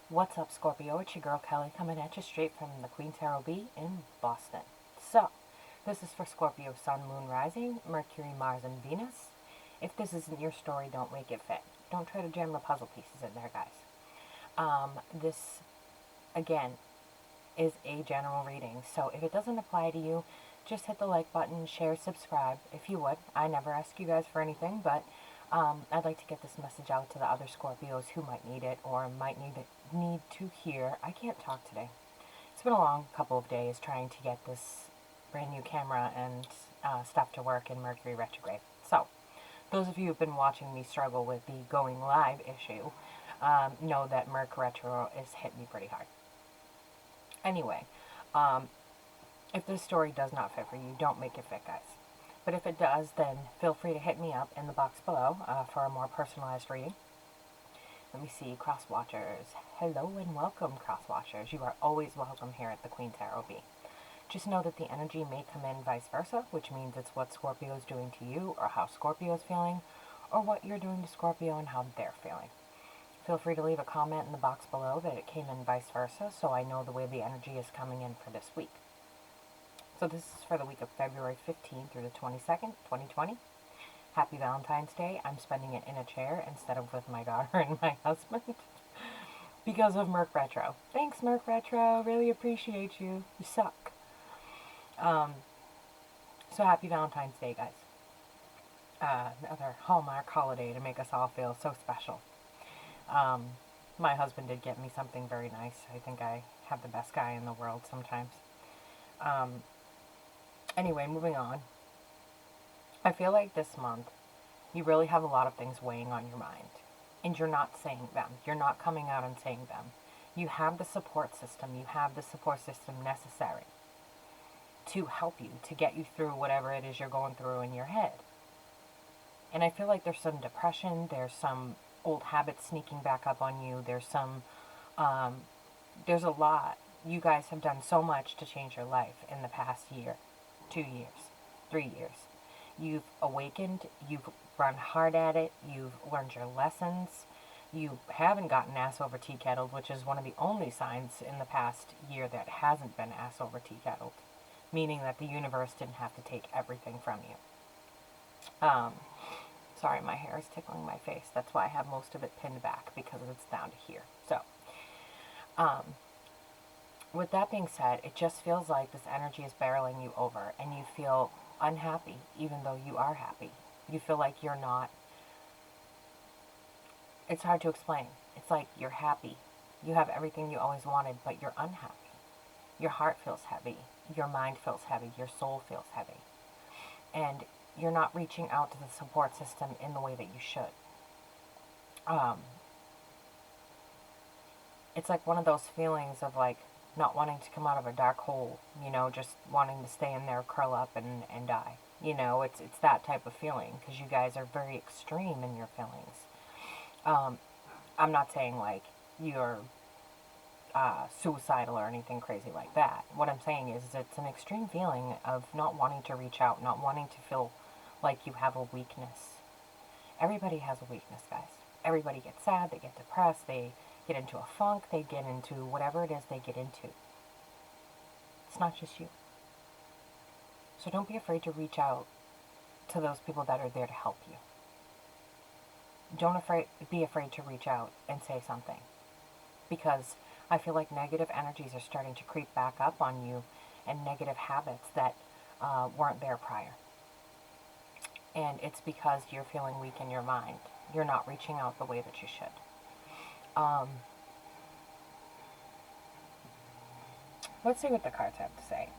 What's up, Scorpio? It's your girl Kelly coming at you straight from the Queen Tarot B in Boston. So, this is for Scorpio Sun, Moon, Rising, Mercury, Mars, and Venus. If this isn't your story, don't make it fit. Don't try to jam the puzzle pieces in there, guys. This, again, is a general reading. So if it doesn't apply to you, just hit the like button, share, subscribe, if you would. I never ask you guys for anything, but I'd like to get this message out to the other Scorpios who might need it or might need to hear. I can't talk today. It's been a long couple of days trying to get this brand new camera and stuff to work in Mercury retrograde. So, those of you who've been watching me struggle with the going live issue know that Merc retro is hit me pretty hard. Anyway, if this story does not fit for you, don't make it fit, guys. But if it does, then feel free to hit me up in the box below for a more personalized reading. Let me see, cross watchers. Hello and welcome, cross watchers. You are always welcome here at the Queen Tarot B. Just know that the energy may come in vice versa, which means it's what Scorpio is doing to you, or how Scorpio is feeling, or what you're doing to Scorpio and how they're feeling. Feel free to leave a comment in the box below that it came in vice versa, so I know the way the energy is coming in for this week. So this is for the week of February 15th through the 22nd, 2020. Happy Valentine's Day. I'm spending it in a chair instead of with my daughter and my husband because of Merc Retro. Thanks, Merc Retro. Really appreciate you. You suck. So happy Valentine's Day, guys. Another Hallmark holiday to make us all feel so special. My husband did get me something very nice. I think I have the best guy in the world sometimes. Anyway, moving on. I feel like this month, you really have a lot of things weighing on your mind. And you're not saying them. You're not coming out and saying them. You have the support system. You have the support system necessary to help you, to get you through whatever it is you're going through in your head. And I feel like there's some depression. There's some old habits sneaking back up on you. There's a lot. You guys have done so much to change your life in the past year, 2 years, 3 years. You've awakened, you've run hard at it, you've learned your lessons, you haven't gotten ass over tea kettled, which is one of the only signs in the past year that hasn't been ass over tea kettled, meaning that the universe didn't have to take everything from you. Sorry, my hair is tickling my face. That's why I have most of it pinned back, because it's down to here. So, with that being said, it just feels like this energy is barreling you over, and you feel unhappy, even though you are happy. You feel like you're not. It's hard to explain. It's like you're happy. You have everything you always wanted, but you're unhappy. Your heart feels heavy. Your mind feels heavy. Your soul feels heavy. And you're not reaching out to the support system in the way that you should. It's like one of those feelings of like not wanting to come out of a dark hole, you know, just wanting to stay in there, curl up and die. You know, it's that type of feeling, because you guys are very extreme in your feelings. I'm not saying like you're suicidal or anything crazy like that. What I'm saying is it's an extreme feeling of not wanting to reach out, not wanting to feel like you have a weakness. Everybody has a weakness, guys. Everybody gets sad, they get depressed, they get into a funk, they get into whatever it is they get into. It's not just you. So don't be afraid to reach out to those people that are there to help you. Don't be afraid to reach out and say something. Because I feel like negative energies are starting to creep back up on you, and negative habits that weren't there prior. And it's because you're feeling weak in your mind. You're not reaching out the way that you should. Let's see what the cards have to say.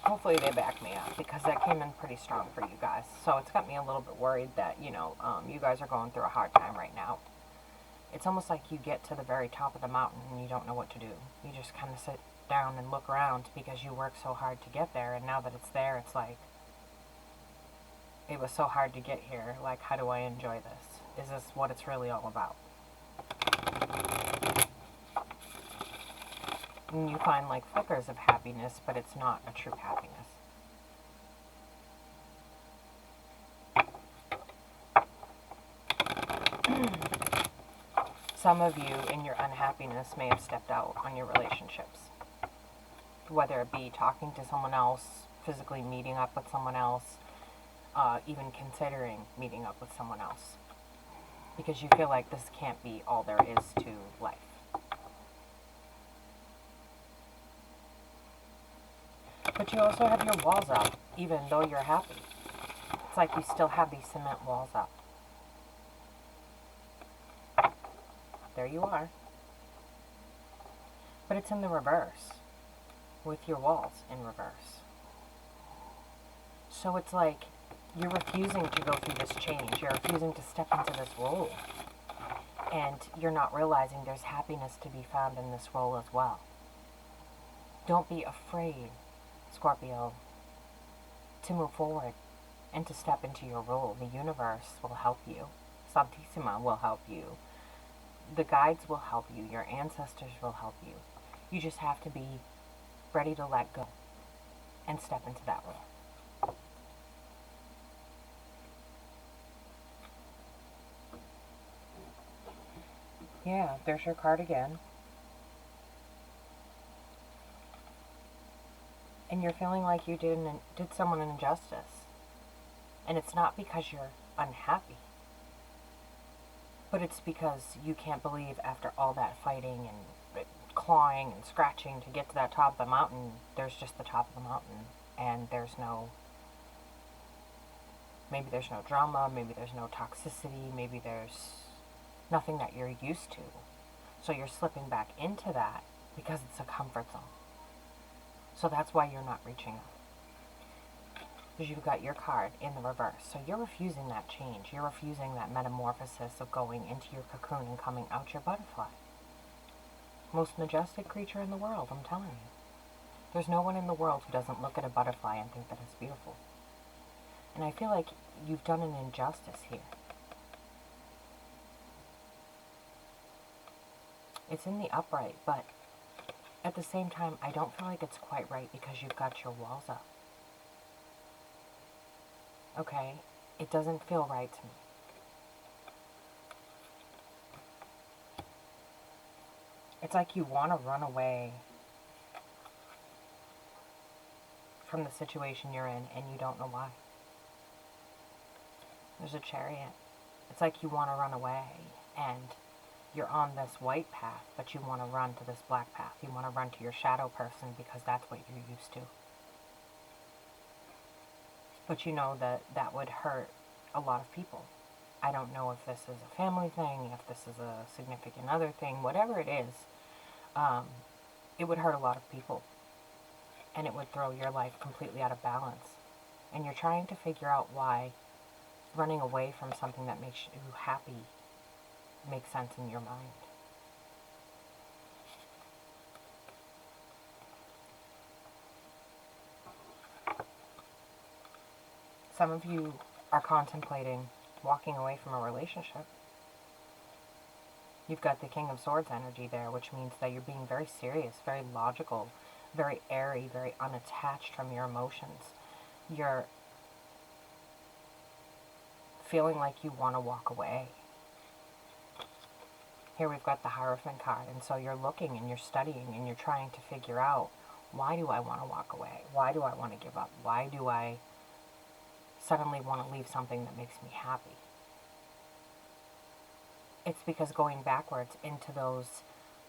Hopefully they back me up, because that came in pretty strong for you guys. So it's got me a little bit worried that, you know, you guys are going through a hard time right now. It's almost like you get to the very top of the mountain and you don't know what to do. You just kind of sit down and look around because you work so hard to get there, and now that it's there, it's like, it was so hard to get here. Like, how do I enjoy this? Is this what it's really all about? And you find like flickers of happiness, but it's not a true happiness. Some of you in your unhappiness may have stepped out on your relationships. Whether it be talking to someone else, physically meeting up with someone else, even considering meeting up with someone else. Because you feel like this can't be all there is to life. But you also have your walls up, even though you're happy. It's like you still have these cement walls up. There you are. But it's in the reverse, with your walls in reverse. So it's like you're refusing to go through this change. You're refusing to step into this role. And you're not realizing there's happiness to be found in this role as well. Don't be afraid, Scorpio, to move forward and to step into your role. The universe will help you. Santissima will help you. The guides will help you. Your ancestors will help you. You just have to be ready to let go and step into that role. Yeah, there's your card again. And you're feeling like you did someone an injustice. And it's not because you're unhappy. But it's because you can't believe after all that fighting and clawing and scratching to get to that top of the mountain, there's just the top of the mountain. And maybe there's no drama, maybe there's no toxicity, maybe there's nothing that you're used to. So you're slipping back into that because it's a comfort zone. So that's why you're not reaching out. Because you've got your card in the reverse. So you're refusing that change. You're refusing that metamorphosis of going into your cocoon and coming out your butterfly. Most majestic creature in the world, I'm telling you. There's no one in the world who doesn't look at a butterfly and think that it's beautiful. And I feel like you've done an injustice here. It's in the upright, but at the same time, I don't feel like it's quite right because you've got your walls up. Okay? It doesn't feel right to me. It's like you want to run away from the situation you're in and you don't know why. There's a Chariot. It's like you want to run away and you're on this white path, but you want to run to this black path. You want to run to your shadow person because that's what you're used to. But you know that that would hurt a lot of people. I don't know if this is a family thing, if this is a significant other thing, whatever it is, it would hurt a lot of people. And it would throw your life completely out of balance. And you're trying to figure out why running away from something that makes you happy makes sense in your mind. Some of you are contemplating walking away from a relationship. You've got the King of Swords energy there, which means that you're being very serious, very logical, very airy, very unattached from your emotions. You're feeling like you want to walk away. Here we've got the Hierophant card, and so you're looking and you're studying and you're trying to figure out, why do I want to walk away? Why do I want to give up? Why do I suddenly want to leave something that makes me happy? It's because going backwards into those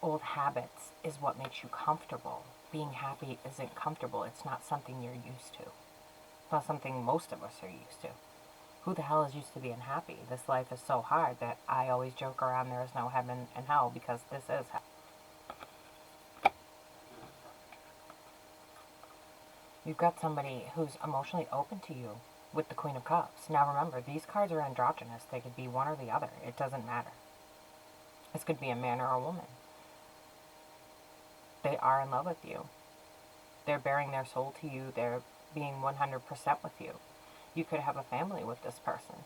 old habits is what makes you comfortable. Being happy isn't comfortable. It's not something you're used to. It's not something most of us are used to. Who the hell is used to being happy? This life is so hard that I always joke around there is no heaven and hell because this is hell. You've got somebody who's emotionally open to you with the Queen of Cups. Now remember, these cards are androgynous. They could be one or the other. It doesn't matter. This could be a man or a woman. They are in love with you. They're bearing their soul to you. They're being 100% with you. You could have a family with this person.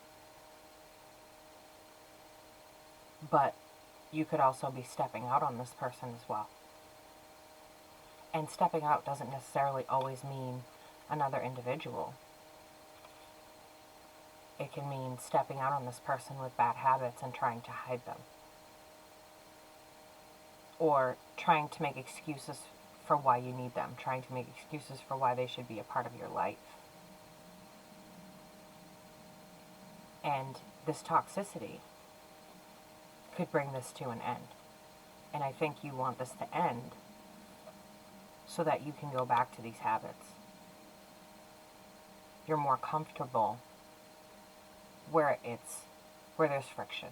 But you could also be stepping out on this person as well. And stepping out doesn't necessarily always mean another individual. It can mean stepping out on this person with bad habits and trying to hide them. Or trying to make excuses for why you need them. Trying to make excuses for why they should be a part of your life. And this toxicity could bring this to an end. And I think you want this to end so that you can go back to these habits. You're more comfortable where there's friction.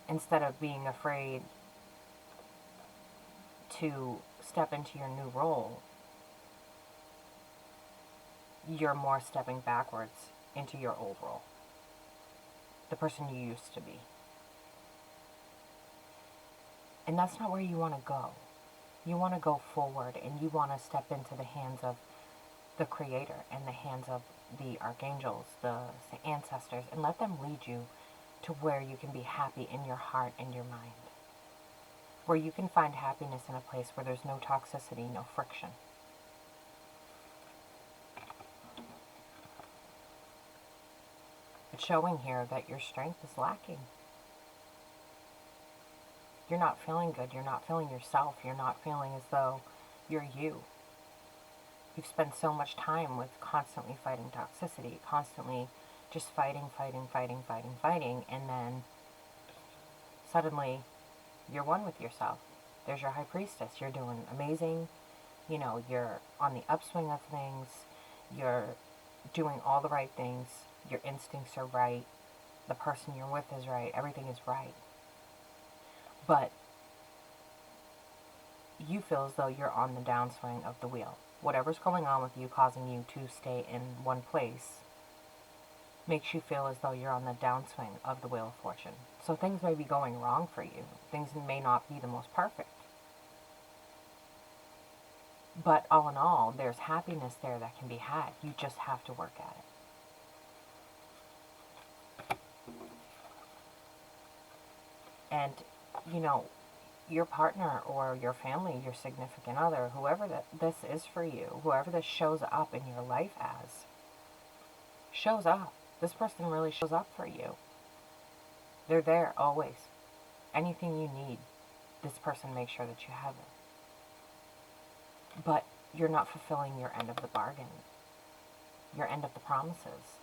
Instead of being afraid to step into your new role, you're more stepping backwards into your old role. The person you used to be. And that's not where you want to go. You want to go forward, and you want to step into the hands of the Creator and the hands of the archangels, the ancestors, and let them lead you to where you can be happy in your heart and your mind. Where you can find happiness in a place where there's no toxicity, no friction. It's showing here that your strength is lacking. You're not feeling good. You're not feeling yourself. You're not feeling as though you're you. You've spent so much time with constantly fighting toxicity, constantly just fighting, and then suddenly you're one with yourself. There's your high priestess. You're doing amazing. You know, you're on the upswing of things. You're doing all the right things. Your instincts are right. The person you're with is right. Everything is right. But you feel as though you're on the downswing of the wheel. Whatever's going on with you, causing you to stay in one place, makes you feel as though you're on the downswing of the Wheel of Fortune. So things may be going wrong for you. Things may not be the most perfect. But all in all, there's happiness there that can be had. You just have to work at it. And, you know, your partner or your family, your significant other, whoever this is for you, whoever this shows up in your life as, shows up. This person really shows up for you. They're there always. Anything you need, this person makes sure that you have it. But you're not fulfilling your end of the bargain, your end of the promises.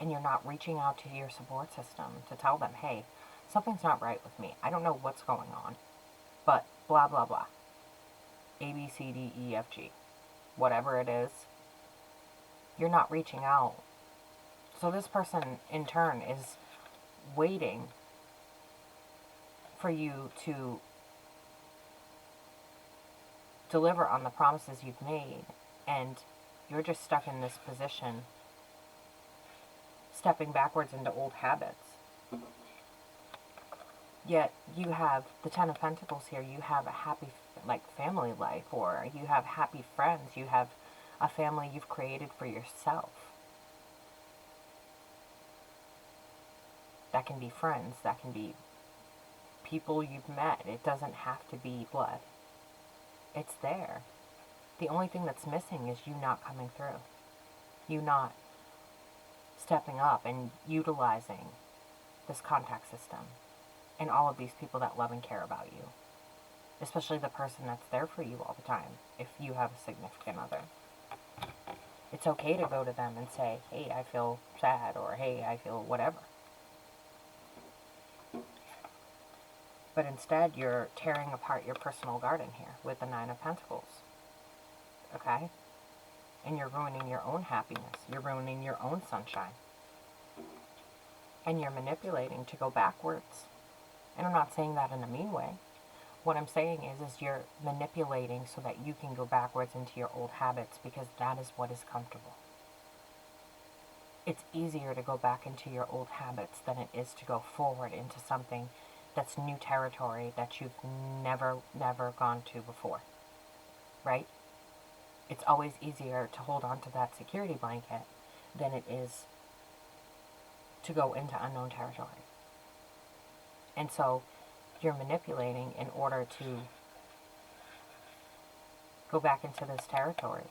And you're not reaching out to your support system to tell them, hey, something's not right with me. I don't know what's going on, but blah, blah, blah. A, B, C, D, E, F, G. Whatever it is, you're not reaching out. So this person, in turn, is waiting for you to deliver on the promises you've made, and you're just stuck in this position, stepping backwards into old habits. Yet you have the Ten of Pentacles here. You have a happy, family life, or you have happy friends. You have a family you've created for yourself. That can be friends. That can be people you've met. It doesn't have to be blood. It's there. The only thing that's missing is you not coming through. You not stepping up and utilizing this contact system and all of these people that love and care about you. Especially the person that's there for you all the time, if you have a significant other. It's okay to go to them and say, hey, I feel sad, or hey, I feel whatever. But instead, you're tearing apart your personal garden here with the Nine of Pentacles. Okay? And you're ruining your own happiness. You're ruining your own sunshine. And you're manipulating to go backwards. And I'm not saying that in a mean way. What I'm saying is you're manipulating so that you can go backwards into your old habits, because that is what is comfortable. It's easier to go back into your old habits than it is to go forward into something that's new territory that you've never gone to before. Right? It's always easier to hold on to that security blanket than it is to go into unknown territory. And so you're manipulating in order to go back into this territory.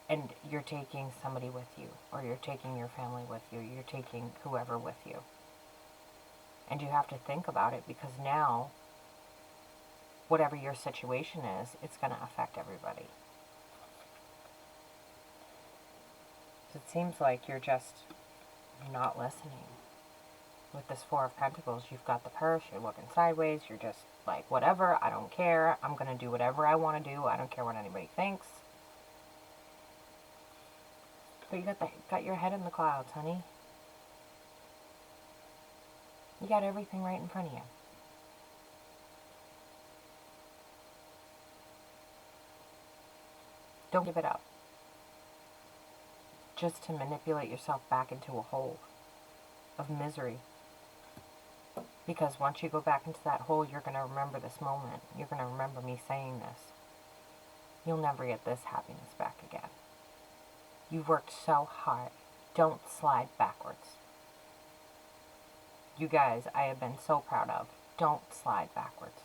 And you're taking somebody with you, or you're taking your family with you, you're taking whoever with you. And you have to think about it, because now, whatever your situation is, it's going to affect everybody. So it seems like you're just not listening. With this Four of Pentacles, you've got the purse, you're looking sideways, you're just like, whatever, I don't care, I'm going to do whatever I want to do, I don't care what anybody thinks. But you got your head in the clouds, honey. You got everything right in front of you. Don't give it up. Just to manipulate yourself back into a hole of misery. Because once you go back into that hole, you're going to remember this moment. You're going to remember me saying this. You'll never get this happiness back again. You've worked so hard. Don't slide backwards. You guys, I have been so proud of. Don't slide backwards.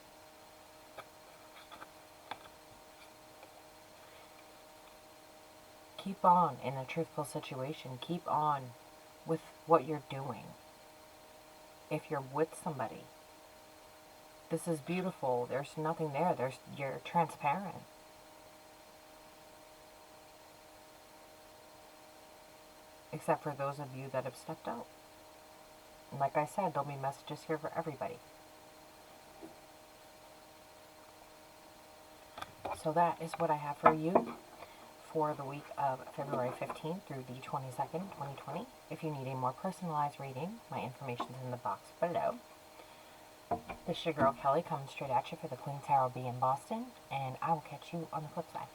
Keep on in a truthful situation. Keep on with what you're doing. If you're with somebody, this is beautiful. There's nothing there. You're transparent. Except for those of you that have stepped out. And like I said, there'll be messages here for everybody. So that is what I have for you for the week of February 15th through the 22nd, 2020. If you need a more personalized reading, my information's in the box below. This is your girl Kelly, coming straight at you for the Queen Tarot B in Boston, and I will catch you on the flip side.